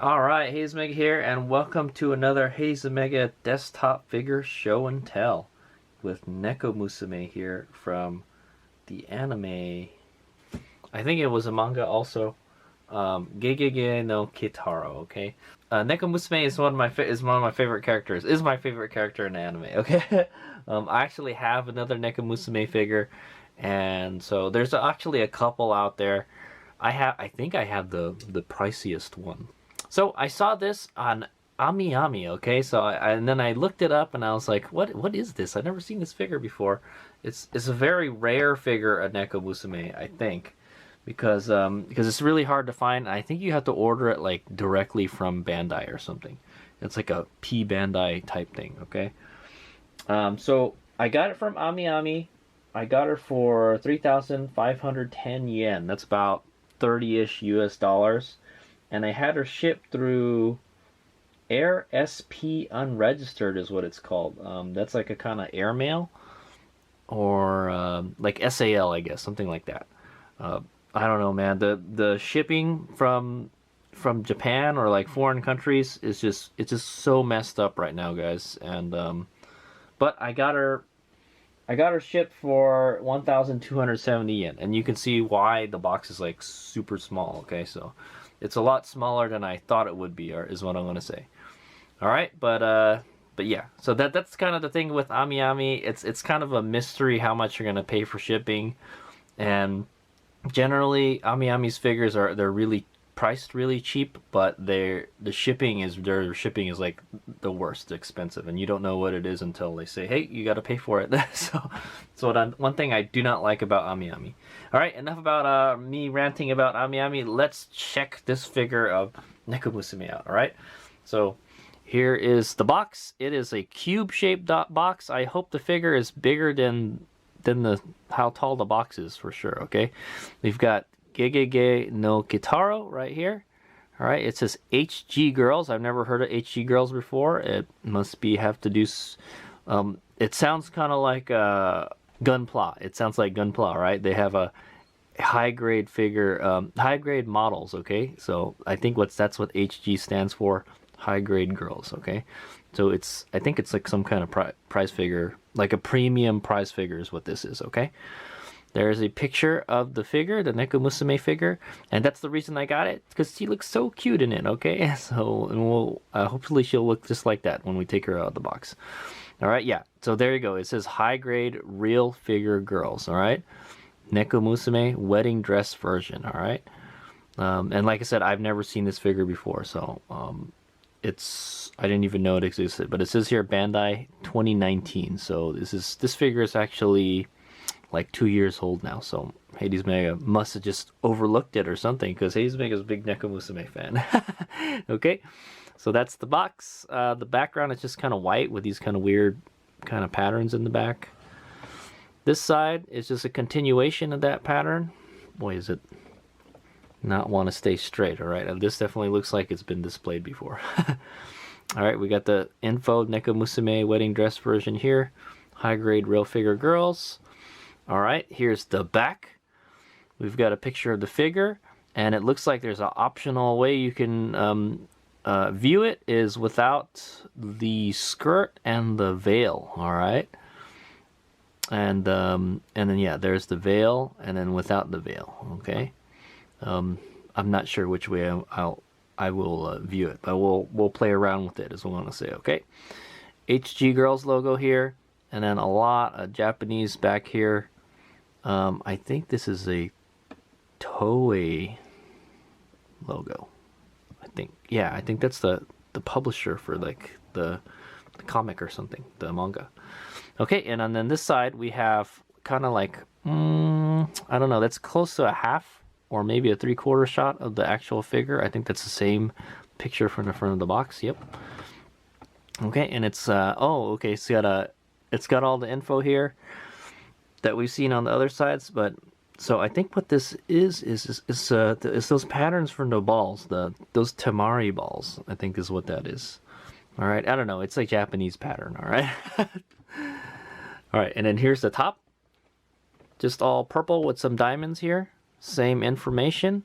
Alright, Hayes Mega here, and welcome to another Hayes Mega desktop figure show and tell with Neko Musume here from the anime. I think it was a manga also. Gegege no Kitaro. Okay, Neko Musume is one of my favorite characters. Is my favorite character in the anime. Okay, I actually have another Neko Musume figure, and so there's actually a couple out there. I think I have the priciest one. So I saw this on Ami Ami, okay? And then I looked it up and I was like, what is this? I've never seen this figure before. It's a very rare figure of Neko Musume, I think, because it's really hard to find. I think you have to order it like directly from Bandai or something. It's like a P Bandai type thing, okay? So I got it from Ami Ami. I got her for 3,510 yen. That's about 30-ish US dollars. And I had her shipped through Air SP Unregistered is what it's called. That's like a kind of airmail or like SAL, I guess, something like that. I don't know, man. The shipping from Japan or like foreign countries is it's just so messed up right now, guys. And but I got her shipped for 1,270 yen, and you can see why the box is like super small. Okay, so it's a lot smaller than I thought it would be, or is what I'm gonna say. All right, but yeah. So that's kind of the thing with Ami Ami. It's kind of a mystery how much you're gonna pay for shipping, and generally Ami Ami's figures they're really priced really cheap, but their shipping is like the worst expensive, and you don't know what it is until they say, hey, you got to pay for it. So one thing I do not like about Ami Ami. All right, enough about me ranting about Ami Ami. Let's check this figure of Neko Musume out. All right, so here is the box. It is a cube shaped box. I hope the figure is bigger than how tall the box is for sure. Okay, we've got Gegege no Kitaro right here. All right, it says HG Girls. I've never heard of HG Girls before. It must have to do. It sounds kind of like Gunpla. It sounds like Gunpla, right? They have a high grade figure, high grade models. Okay, so I think that's what HG stands for. High grade girls. Okay, so I think it's like some kind of prize figure, like a premium prize figure is what this is. Okay. There is a picture of the figure, the Neko Musume figure, and that's the reason I got it, because she looks so cute in it, okay? So, hopefully she'll look just like that when we take her out of the box. All right, yeah, so there you go. It says high-grade real figure girls, all right? Neko Musume wedding dress version, all right? And like I said, I've never seen this figure before, so I didn't even know it existed, but it says here Bandai 2019, so this figure is actually like 2 years old now, so Hades Mega must have just overlooked it or something, because Hades Mega is a big Neko Musume fan. Okay, so that's the box. The background is just kind of white with these kind of weird kind of patterns in the back. This side is just a continuation of that pattern. Boy, is it not want to stay straight. All right, and this definitely looks like it's been displayed before. All right, we got the info Neko Musume wedding dress version here. High grade real figure girls. All right, here's the back. We've got a picture of the figure, and it looks like there's an optional way you can view it is without the skirt and the veil. All right, and then yeah, there's the veil, and then without the veil. Okay, I'm not sure which way I will view it, but we'll play around with it, is what I'm gonna say. Okay, HG Girls logo here, and then a lot of Japanese back here. I think this is a Toei logo. I think that's the publisher for like the comic or something, the manga. Okay, and then this side we have kind of like I don't know, that's close to a half or maybe a 3/4 shot of the actual figure. I think that's the same picture from the front of the box. Yep. Okay, and it's okay, so it's got all the info here that we've seen on the other sides, but so I think what this is those patterns from the balls, those tamari balls, I think is what that is. All right, I don't know, it's like Japanese pattern. All right. All right, and then here's the top, just all purple with some diamonds here, same information.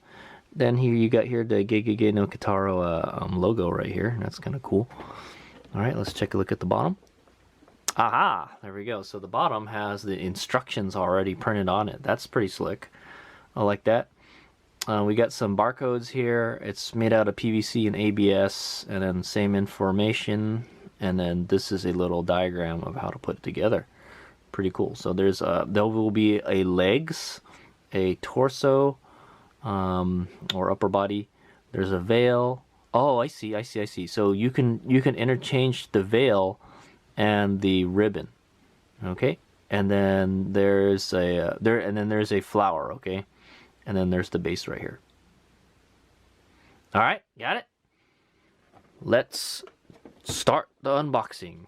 Then here you got here the Gegege no Kitaro logo right here. That's kind of cool. All right, let's take a look at the bottom. Aha, there we go. So the bottom has the instructions already printed on it. That's pretty slick. I like that. We got some barcodes here. It's made out of PVC and ABS, and then same information. And then this is a little diagram of how to put it together. Pretty cool. So there will be a legs, a torso, or upper body. There's a veil. Oh, I see. So you can interchange the veil and the ribbon. Okay, and then there's a flower. Okay, and then there's the base right here. All right, got it. Let's start the unboxing.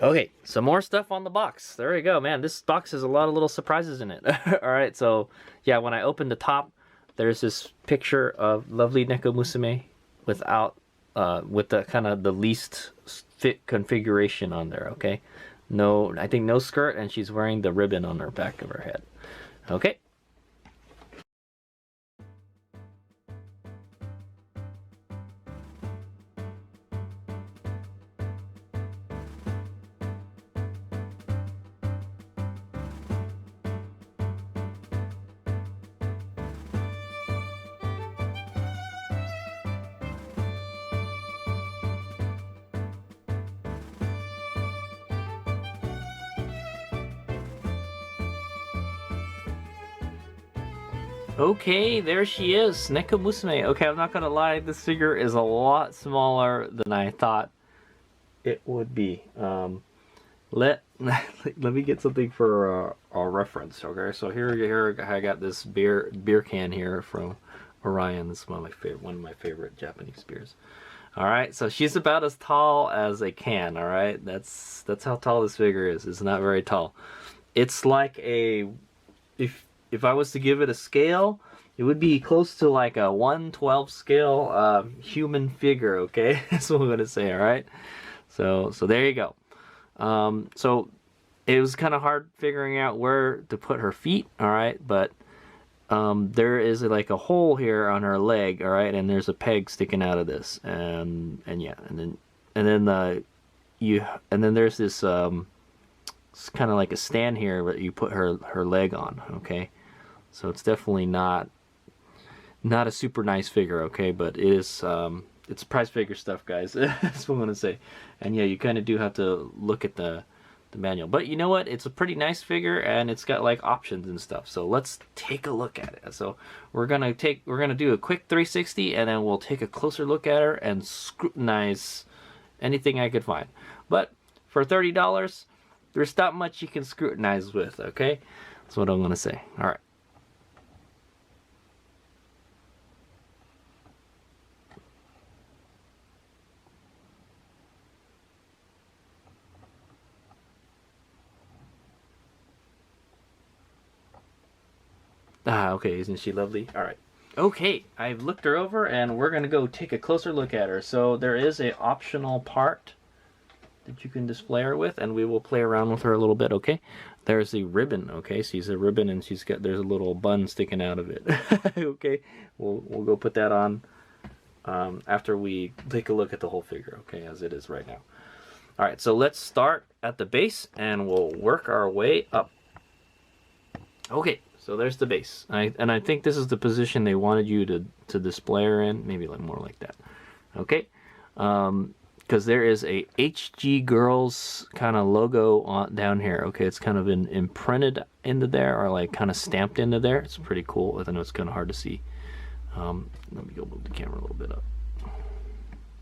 Okay, some more stuff on the box. There we go, man. This box has a lot of little surprises in it. All right, so yeah, when I open the top, there's this picture of lovely Neko Musume without, with the kind of the least fit configuration on there. Okay, no, I think no skirt, and she's wearing the ribbon on her back of her head. Okay. Okay, there she is, Neko Musume. Okay, I'm not gonna lie, this figure is a lot smaller than I thought it would be. Let me get something for a reference. Okay, so here I got this beer can here from Orion. This is one of my favorite Japanese beers. All right, so she's about as tall as a can. All right, that's how tall this figure is. It's not very tall. It's like if I was to give it a scale, it would be close to like a 1/12 scale human figure. Okay, that's what I'm gonna say. All right, so there you go. So it was kind of hard figuring out where to put her feet. All right, but there is like a hole here on her leg. All right, and there's a peg sticking out of this, and yeah, and then there's this it's kind of like a stand here that you put her leg on. Okay. So it's definitely not a super nice figure, okay? But it is, it's prize figure stuff, guys. That's what I'm gonna say. And yeah, you kind of do have to look at the manual. But you know what? It's a pretty nice figure, and it's got like options and stuff. So let's take a look at it. So we're gonna do a quick 360, and then we'll take a closer look at her and scrutinize anything I could find. But for $30, there's not much you can scrutinize with, okay? That's what I'm gonna say. All right. Ah, okay, isn't she lovely? All right. Okay, I've looked her over, and we're going to go take a closer look at her. So there is a optional part that you can display her with, and we will play around with her a little bit, okay? There's a ribbon, okay? She's a ribbon, and there's a little bun sticking out of it. Okay, we'll go put that on after we take a look at the whole figure, okay, as it is right now. All right, so let's start at the base, and we'll work our way up. Okay. So there's the base, and I think this is the position they wanted you to display her in, maybe like more like that, okay? Because there is a HG Girls kind of logo down here, okay? It's kind of imprinted into there, or like kind of stamped into there. It's pretty cool. I know it's kind of hard to see. Let me go move the camera a little bit up.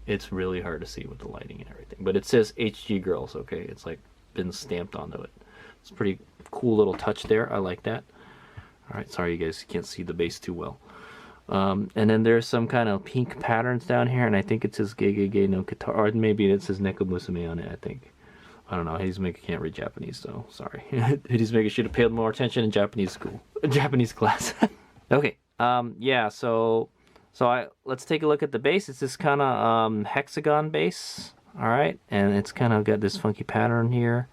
It's really hard to see with the lighting and everything, but it says HG Girls, okay? It's like been stamped onto it. It's a pretty cool little touch there. I like that. Alright, sorry you guys can't see the base too well. And then there's some kind of pink patterns down here, and I think it says Gegege no Kitaro, or maybe it says Neko Musume on it, I think. I don't know, can't read Japanese, so sorry. Hidesmaker should have paid more attention in Japanese class. Okay, yeah, so let's take a look at the base. It's this kind of hexagon base, alright, and it's kind of got this funky pattern here.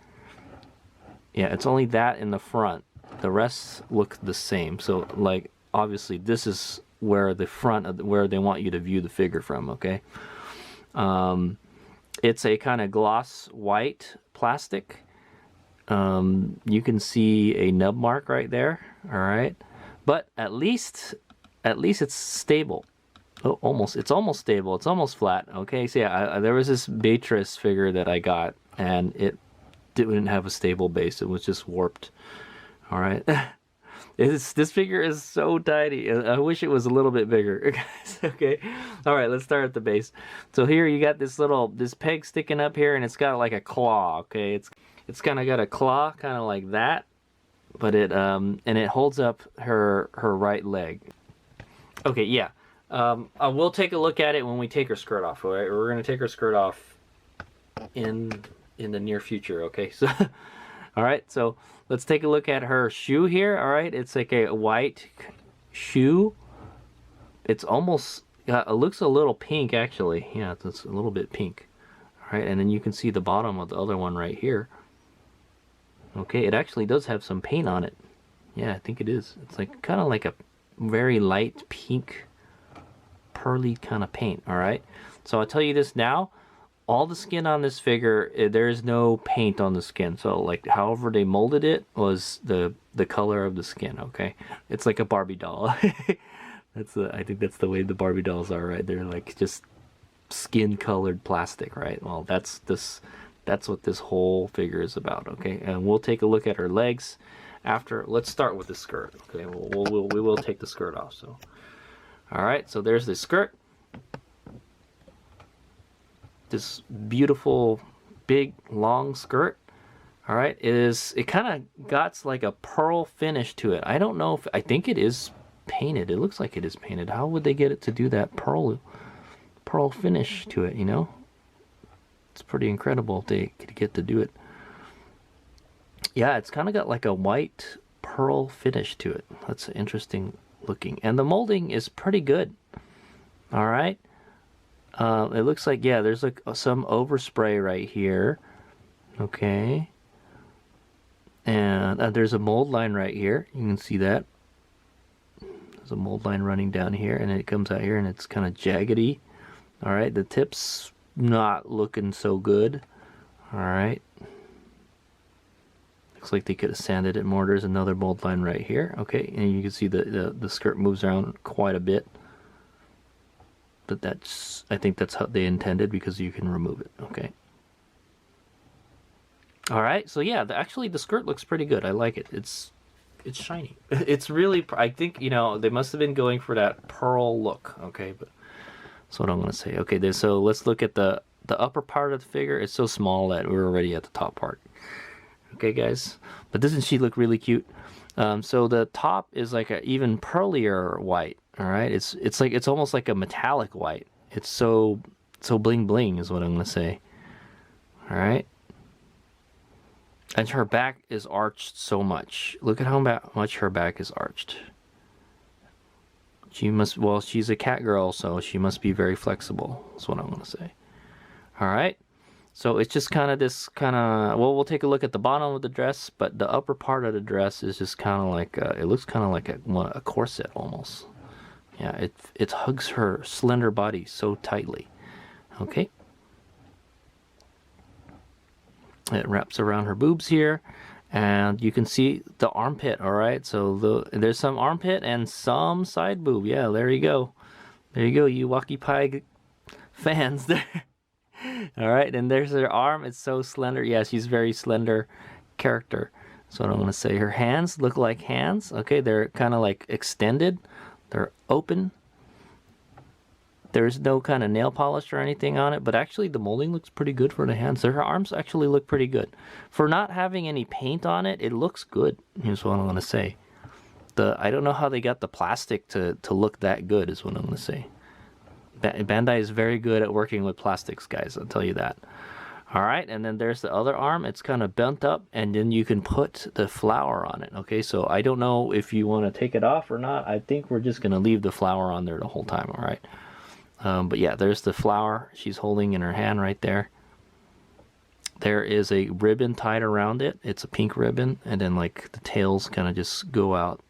Yeah, it's only that in the front. The rest look the same. So like obviously this is where the front of where they want you to view the figure from. Okay. It's a kind of gloss white plastic. You can see a nub mark right there. All right, but at least it's stable. Oh, almost. It's almost stable. It's almost flat. Okay, so yeah, there was this Beatrice figure that I got, and it didn't have a stable base. It was just warped. All right. This figure is so tiny. I wish it was a little bit bigger, guys. Okay. All right, let's start at the base. So here you got this peg sticking up here, and it's got like a claw. Okay, it's kind of got a claw, kind of like that, but and it holds up her right leg. Okay, yeah. We'll take a look at it when we take her skirt off. All right, we're gonna take her skirt off in the near future. Okay, so. All right, so let's take a look at her shoe here. All right, it's like a white shoe. It's almost, it looks a little pink actually. Yeah, it's a little bit pink. All right, and then you can see the bottom of the other one right here. Okay, it actually does have some paint on it. Yeah, I think it is. It's like kind of like a very light pink, pearly kind of paint. All right, so I'll tell you this now. All the skin on this figure, there is no paint on the skin. So like however they molded it was the color of the skin, okay? It's like a Barbie doll. I think that's the way the Barbie dolls are, right? They're like just skin colored plastic, right? Well, that's what this whole figure is about, okay? And we'll take a look at her legs after. Let's start with the skirt, okay? We will take the skirt off, so. All right, so there's the skirt. This beautiful big long skirt. All right, it kind of got like a pearl finish to it. I don't know if, I think it is painted. It looks like it is painted. How would they get it to do that pearl finish to it, you know? It's pretty incredible if they could get to do it. Yeah, it's kind of got like a white pearl finish to it. That's interesting looking. And the molding is pretty good. All right. It looks like, yeah, there's like some overspray right here. Okay. And there's a mold line right here. You can see that. There's a mold line running down here, and it comes out here, and it's kind of jaggedy. All right, the tip's not looking so good. All right. Looks like they could have sanded it more. There's another mold line right here. Okay, and you can see the skirt moves around quite a bit. But I think that's how they intended, because you can remove it. Okay. All right. So yeah, actually the skirt looks pretty good. I like it. It's shiny. It's really. I think, you know, they must have been going for that pearl look. Okay, but that's what I'm gonna say. Okay. So let's look at the upper part of the figure. It's so small that we're already at the top part. Okay, guys. But doesn't she look really cute? So the top is like an even pearlier white. All right, it's almost like a metallic white. It's so bling bling is what I'm gonna say. All right, and her back is arched so much. Look at how much her back is arched. Well, she's a cat girl, so she must be very flexible. That's what I'm gonna say. All right, so it's just kind of this well, we'll take a look at the bottom of the dress, but the upper part of the dress is just kind of like it looks kind of like a corset almost. Yeah, it hugs her slender body so tightly. Okay. It wraps around her boobs here, and you can see the armpit. All right, so there's some armpit and some side boob. Yeah, there you go. There you go, you Wacky Pie fans there. All right, and there's her arm. It's so slender. Yeah, she's very slender character. That's what I'm gonna say. Her hands look like hands. Okay, they're kind of like extended. They're open. There's no kind of nail polish or anything on it, but actually the molding looks pretty good for the hands. So her arms actually look pretty good. For not having any paint on it, it looks good. Here's what I'm going to say. I don't know how they got the plastic to look that good is what I'm going to say. Bandai is very good at working with plastics, guys. I'll tell you that. All right, and then there's the other arm. It's kind of bent up, and then you can put the flower on it. Okay, so I don't know if you want to take it off or not. I think we're just going to leave the flower on there the whole time, all right? But yeah, there's the flower she's holding in her hand right there. there is a ribbon tied around it. It's a pink ribbon, and then like the tails kind of just go out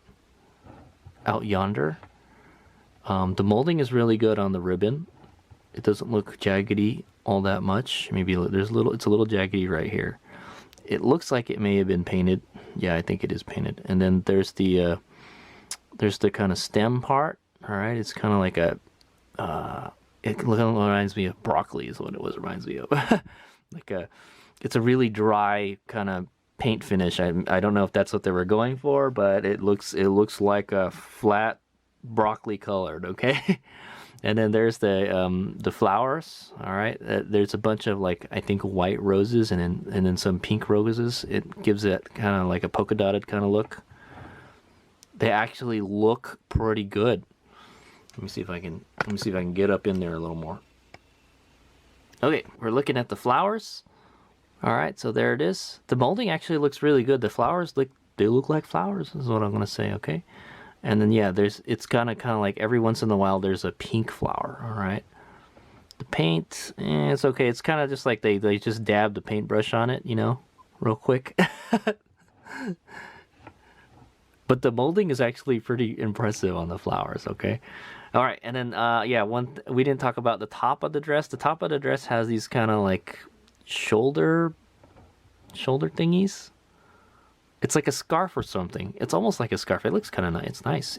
yonder. The molding is really good on the ribbon. It doesn't look jaggedy all that much. Maybe there's it's a little jaggedy right here. It looks like it may have been painted. Yeah, I think it is painted. And then there's the kind of stem part. All right, it's kind of like a it reminds me of broccoli is what it reminds me of. It's a really dry kind of paint finish. I don't know if that's what they were going for, but it looks like a flat broccoli colored. Okay. And then there's the flowers. All right, there's a bunch of like I think white roses and then some pink roses. It gives it kind of like a polka dotted kind of look. They actually look pretty good. Let me see if I can get up in there a little more. Okay, we're looking at the flowers. All right, so there it is. The molding actually looks really good. The flowers look like flowers. Is what I'm gonna say. Okay. And then yeah, it's kind of like every once in a while there's a pink flower. All right. The paint, it's okay. It's kind of just like they just dabbed the paintbrush on it, you know, real quick. But the molding is actually pretty impressive on the flowers. Okay. All right, and then yeah, we didn't talk about the top of the dress. The top of the dress has these kind of like shoulder thingies. It's like a scarf or something. It's almost like a scarf. It looks kind of nice. It's nice.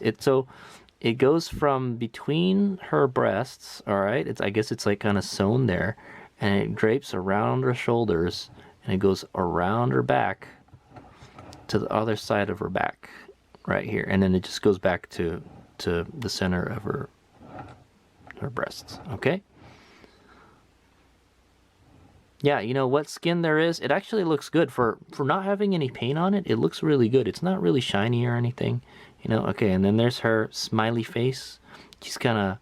It goes from between her breasts. All right. I guess it's like kind of sewn there, and it drapes around her shoulders, and it goes around her back to the other side of her back, right here, and then it just goes back to the center of her breasts. Okay. Yeah, you know what skin there is, it actually looks good for not having any paint on it. It looks really good. It's not really shiny or anything, you know. Okay, and then there's her smiley face. She's kind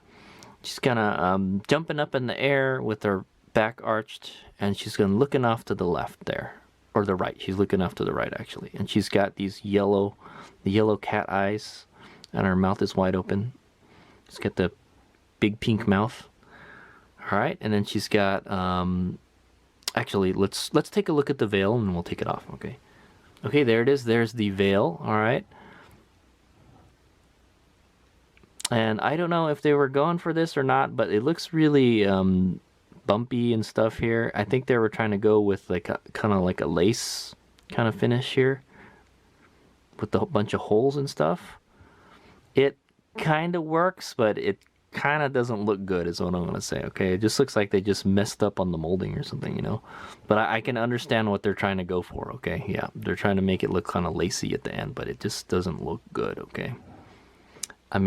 of jumping up in the air with her back arched, and she's looking off to the left there, or the right. She's looking off to the right actually, and she's got these yellow cat eyes, and her mouth is wide open. She's got the big pink mouth. All right, and then she's got actually, let's take a look at the veil and we'll take it off. Okay. Okay, there it is. There's the veil. All right. And I don't know if they were going for this or not, but it looks really bumpy and stuff here. I think they were trying to go with like a kind of like a lace kind of finish here with a bunch of holes and stuff. It kind of works, but it kind of doesn't look good is what I'm gonna say. Okay, it just looks like they just messed up on the molding or something, you know. But I can understand what they're trying to go for. Okay, yeah, they're trying to make it look kind of lacy at the end, but it just doesn't look good. Okay, I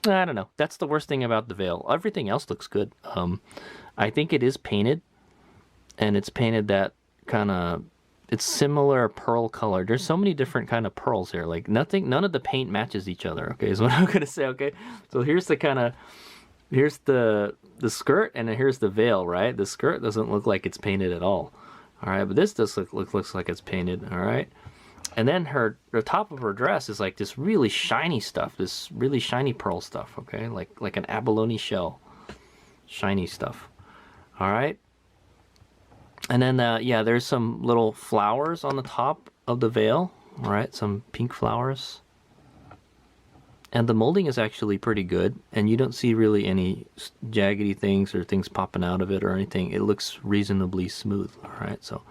don't know. That's the worst thing about the veil. Everything else looks good. I think it is painted, and it's painted that kind of, it's similar pearl color. There's so many different kind of pearls here. Like none of the paint matches each other. Okay, is what I'm gonna say. Okay, so here's the skirt, and then here's the veil. Right, the skirt doesn't look like it's painted at all. All right, but this does looks like it's painted. All right, and then the top of her dress is like this really shiny stuff. This really shiny pearl stuff. Okay, like an abalone shell, shiny stuff. All right. And then, yeah, there's some little flowers on the top of the veil, all right? Some pink flowers. And the molding is actually pretty good, and you don't see really any jaggedy things or things popping out of it or anything. It looks reasonably smooth, all right? So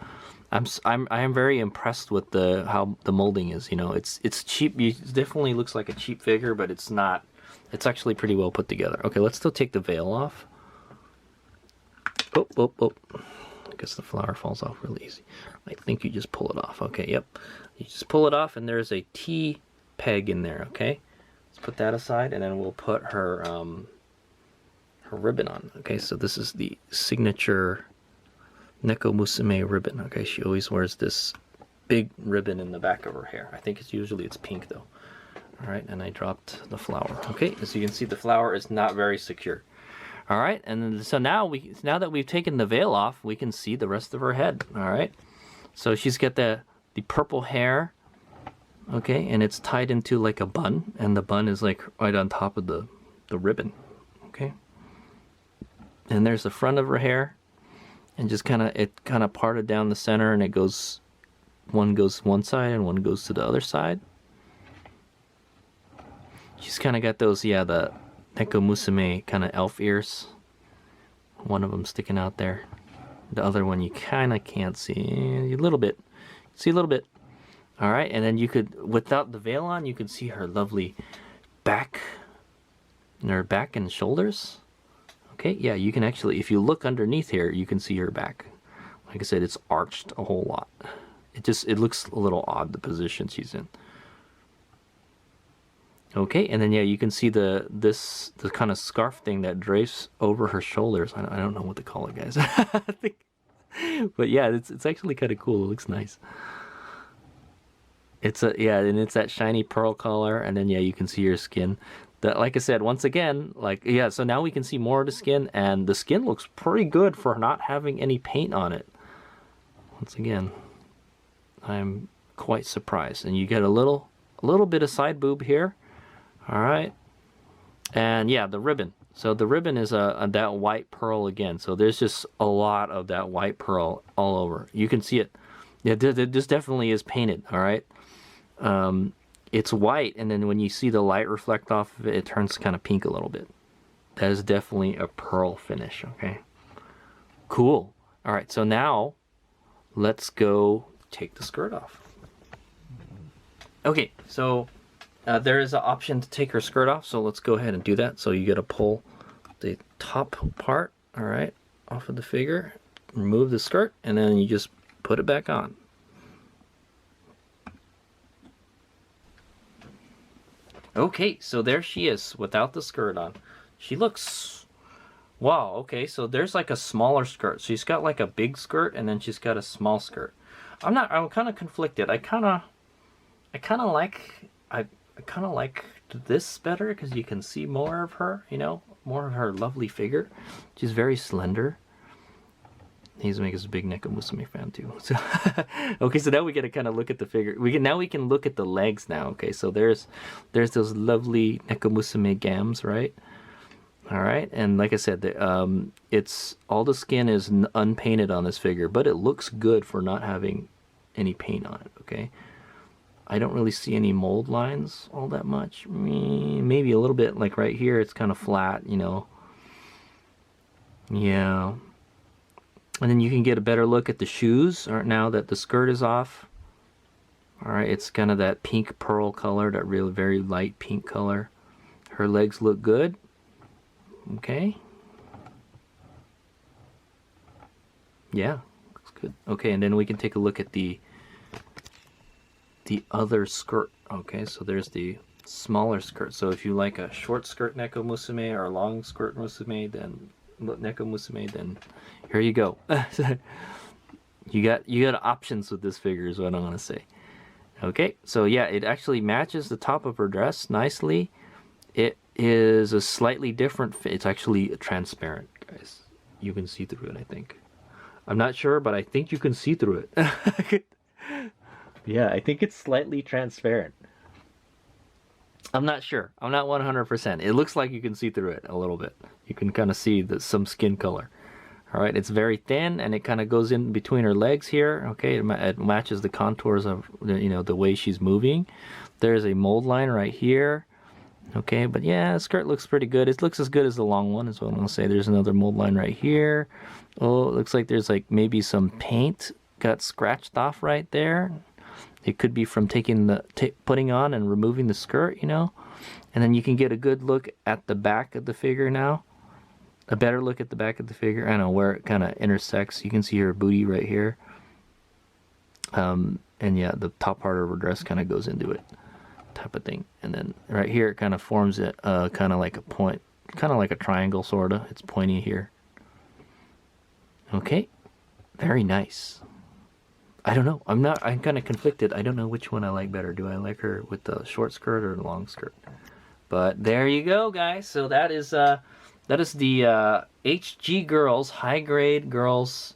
I am very impressed with how the molding is. You know, it's cheap. It definitely looks like a cheap figure, but it's not. It's actually pretty well put together. Okay, let's still take the veil off. Oh. I guess the flower falls off really easy. I think you just pull it off. Okay, yep. You just pull it off, and there's a T peg in there. Okay, let's put that aside, and then we'll put her ribbon on. Okay, so this is the signature Neko Musume ribbon. Okay, she always wears this big ribbon in the back of her hair. I think it's pink though. All right, and I dropped the flower. Okay, as you can see, the flower is not very secure. All right, and then, so now that we've taken the veil off, we can see the rest of her head. All right, so she's got the purple hair, okay, and it's tied into like a bun, and the bun is like right on top of the ribbon, okay. And there's the front of her hair, and just it kind of parted down the center, and it goes one side and one goes to the other side. She's kind of got those, yeah, the Neko Musume kind of elf ears. One of them sticking out there. The other one you kind of can't see a little bit. See a little bit. All right, and then you could, without the veil on, you could see her lovely back, her back and shoulders. Okay, yeah, you can actually, if you look underneath here, you can see her back. Like I said, it's arched a whole lot. It looks a little odd, the position she's in. Okay, and then yeah, you can see the kind of scarf thing that drapes over her shoulders. I don't know what to call it, guys. But yeah, it's actually kind of cool. It looks nice. Yeah, and it's that shiny pearl color, and then yeah, you can see her skin. That, like I said, once again, like, yeah, so now we can see more of the skin, and the skin looks pretty good for not having any paint on it. Once again, I'm quite surprised. And you get a little bit of side boob here. All right, and yeah, the ribbon. So the ribbon is that white pearl again. So there's just a lot of that white pearl all over. You can see it. Yeah, this definitely is painted. All right, it's white, and then when you see the light reflect off of it, it turns kind of pink a little bit. That is definitely a pearl finish. Okay, cool. All right, so now let's go take the skirt off. Okay, so. There is an option to take her skirt off, so let's go ahead and do that. So you got to pull the top part, all right, off of the figure, remove the skirt, and then you just put it back on. Okay, so there she is without the skirt on. She looks, wow, okay, so there's like a smaller skirt. She's got like a big skirt, and then she's got a small skirt. I'm kind of conflicted. I kind of like this better because you can see more of her, you know, more of her lovely figure. She's very slender. Hazumega's a big Neko Musume fan too. So okay, so now we get to kind of look at the figure. We can look at the legs now. Okay, so there's those lovely Neko Musume gams, right? All right, and like I said, it's all the skin is unpainted on this figure, but it looks good for not having any paint on it. Okay. I don't really see any mold lines all that much. Maybe a little bit, like right here, it's kind of flat, you know. Yeah. And then you can get a better look at the shoes now that the skirt is off. All right, it's kind of that pink pearl color, that really very light pink color. Her legs look good. Okay. Yeah, looks good. Okay, and then we can take a look at the other skirt. Okay, so there's the smaller skirt. So if you like a short skirt Neko Musume or a long skirt Musume, then Neko Musume, then here you go. you got options with this figure is what I'm gonna say. Okay, so yeah, it actually matches the top of her dress nicely. It is a slightly different fit. It's actually transparent, guys. You can see through it, I think. I'm not sure, but I think you can see through it. Yeah, I think it's slightly transparent. I'm not sure. I'm not 100%. It looks like you can see through it a little bit. You can kind of see some skin color. All right, it's very thin, and it kind of goes in between her legs here. Okay, it matches the contours of the way she's moving. There's a mold line right here. Okay, but yeah, the skirt looks pretty good. It looks as good as the long one, is what I'm gonna say. There's another mold line right here. Oh, it looks like there's like maybe some paint got scratched off right there. It could be from putting on and removing the skirt, you know. And then you can get a good look at the back of the figure now. A better look at the back of the figure. I don't know where it kind of intersects. You can see her booty right here. And yeah, the top part of her dress kind of goes into it, type of thing. And then right here, it kind of forms it kind of like a point, kind of like a triangle, sort of. It's pointy here. Okay, very nice. I don't know. I'm kind of conflicted. I don't know which one I like better. Do I like her with the short skirt or the long skirt? But there you go, guys. So that is the HG Girls, High Grade Girls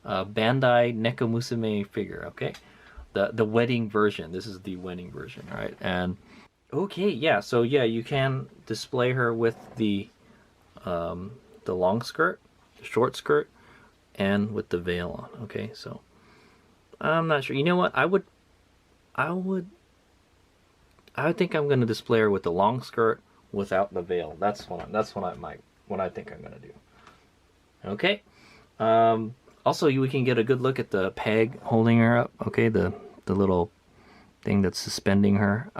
Bandai Neko Musume figure. Okay, the wedding version. This is the wedding version, all right? And okay, yeah. So yeah, you can display her with the long skirt, the short skirt, and with the veil on. Okay, so I'm not sure. You know what? I would think I'm gonna display her with the long skirt without the veil. That's what I think I'm gonna do. Okay. Also, we can get a good look at the peg holding her up. Okay, the little thing that's suspending her.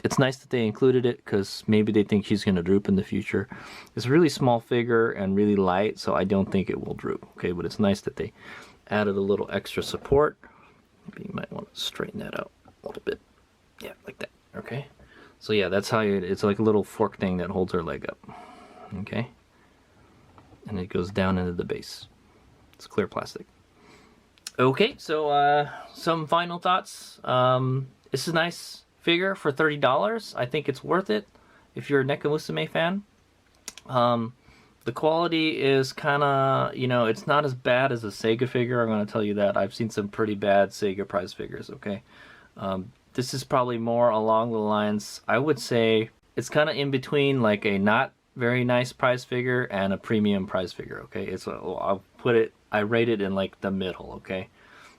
It's nice that they included it because maybe they think she's gonna droop in the future. It's a really small figure and really light, so I don't think it will droop. Okay, but it's nice that they added a little extra support. Maybe you might want to straighten that out a little bit. Yeah, like that. Okay. So yeah, that's how it's like a little fork thing that holds her leg up. Okay. And it goes down into the base. It's clear plastic. Okay, so some final thoughts. This is a nice figure for $30. I think it's worth it if you're a Neko Musume fan. The quality is kind of, you know, it's not as bad as a Sega figure. I'm going to tell you that. I've seen some pretty bad Sega prize figures, okay? This is probably more along the lines, I would say, it's kind of in between like a not very nice prize figure and a premium prize figure, okay? I rate it in like the middle, okay?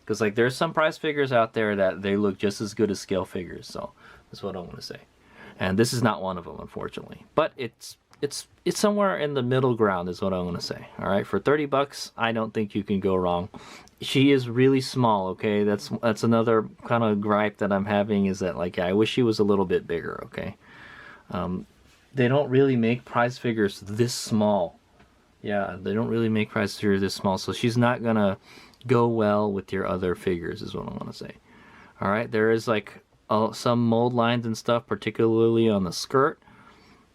Because like there's some prize figures out there that they look just as good as scale figures, so that's what I want to say. And this is not one of them, unfortunately. But it's somewhere in the middle ground is what I'm going to say. All right, for 30 bucks, I don't think you can go wrong. She is really small, okay? That's another kind of gripe that I'm having is that like I wish she was a little bit bigger, okay? They don't really make prize figures this small. Yeah, they don't really make prize figures this small, so she's not going to go well with your other figures is what I want to say. All right, there is like some mold lines and stuff, particularly on the skirt.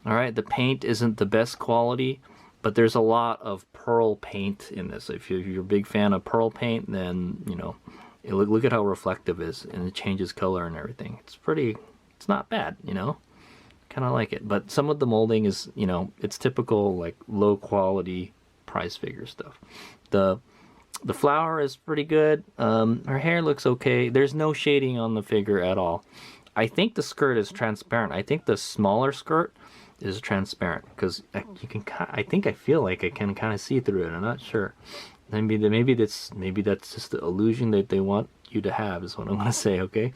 All right, the paint isn't the best quality, but there's a lot of pearl paint in this. If you're a big fan of pearl paint, then, you know, look at how reflective it is, and it changes color and everything. It's not bad, you know. Kind of like it, but some of the molding is, you know, it's typical like low quality prize figure stuff. The flower is pretty good. Her hair looks okay. There's no shading on the figure at all. I think the skirt is transparent. I think the smaller skirt is transparent because I feel like I can kind of see through it. I'm not sure. Maybe that's just the illusion that they want you to have is what I'm gonna say. Okay.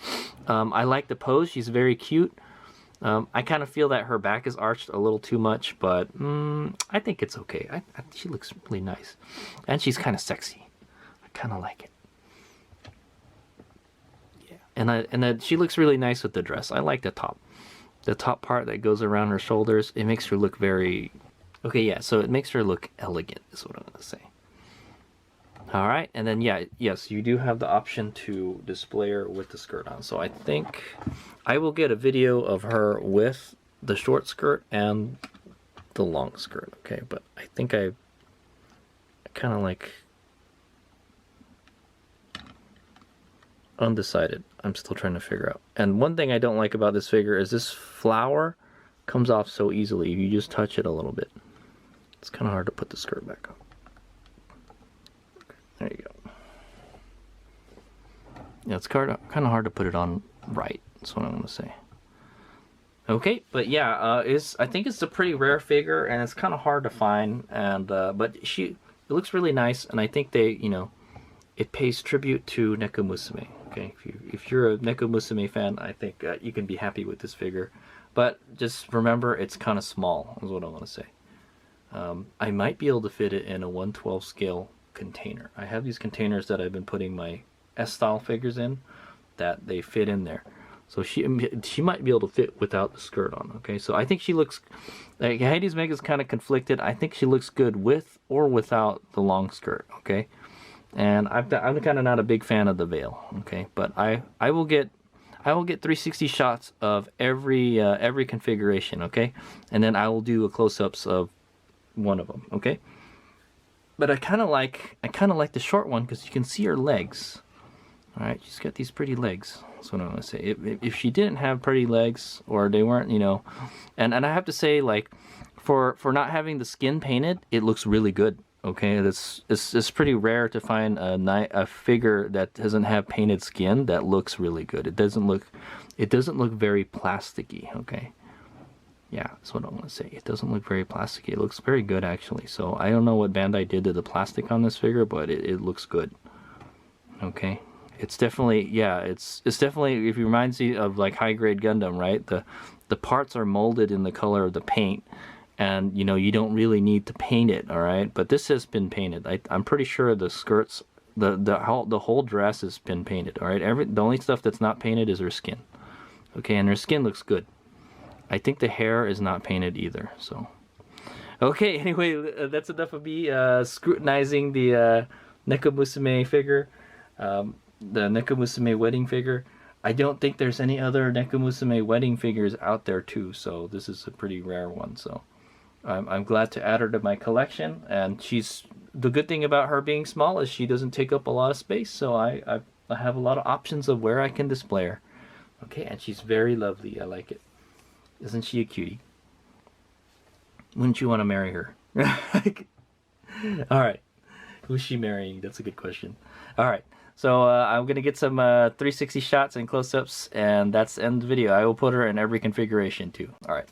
I like the pose. She's very cute. I kind of feel that her back is arched a little too much, but I think it's okay. She looks really nice, and she's kind of sexy. I kind of like it. Yeah, and she looks really nice with the dress. I like the top part that goes around her shoulders. It makes her look very okay. Yeah, so it makes her look elegant. Is what I'm gonna say. All right, and then yes, you do have the option to display her with the skirt on. So I think I will get a video of her with the short skirt and the long skirt, okay? But I think I kind of like undecided. I'm still trying to figure out. And one thing I don't like about this figure is this flower comes off so easily if you just touch it a little bit. It's kind of hard to put the skirt back on. There you go. Yeah, it's kind of hard to put it on right. That's what I'm going to say. Okay, but yeah, I think it's a pretty rare figure, and it's kind of hard to find. And but it looks really nice, and I think it pays tribute to Neko Musume. Okay, if you're a Neko Musume fan, I think you can be happy with this figure. But just remember, it's kind of small. Is what I want to say. I might be able to fit it in a 1/12 scale container. I have these containers that I've been putting my S-style figures in that they fit in there. So she might be able to fit without the skirt on, okay? So I think she looks, like Hades Mega's kind of conflicted. I think she looks good with or without the long skirt, okay? And I'm kind of not a big fan of the veil, okay? But I will get 360 shots of every configuration, okay? And then I will do a close-ups of one of them, okay? But I kind of like the short one because you can see her legs. All right, she's got these pretty legs. That's what I'm gonna say. If she didn't have pretty legs, or they weren't, and I have to say, like, for not having the skin painted, it looks really good. Okay, it's pretty rare to find a figure that doesn't have painted skin that looks really good. It doesn't look very plasticky. Okay, Yeah, that's what I want to say. It doesn't look very plasticky. It looks very good, actually. So I don't know what Bandai did to the plastic on this figure, but it looks good. Okay. It's definitely, yeah, it's definitely, if it reminds you of like high-grade Gundam, right? The parts are molded in the color of the paint, and you know, you don't really need to paint it, all right? But this has been painted. I'm pretty sure the skirts, the whole dress has been painted, all right? The only stuff that's not painted is her skin. Okay, and her skin looks good. I think the hair is not painted either, so. Okay, anyway, that's enough of me scrutinizing the Neko Musume figure. The Neko Musume wedding figure. I don't think there's any other Neko Musume wedding figures out there too, so this is a pretty rare one. So I'm glad to add her to my collection, and the good thing about her being small is she doesn't take up a lot of space, so I have a lot of options of where I can display her. Okay, and she's very lovely. I like it. Isn't she a cutie? Wouldn't you want to marry her? All right. Who's she marrying? That's a good question. All right. So I'm going to get some 360 shots and close-ups, and that's the end of the video. I will put her in every configuration too. All right.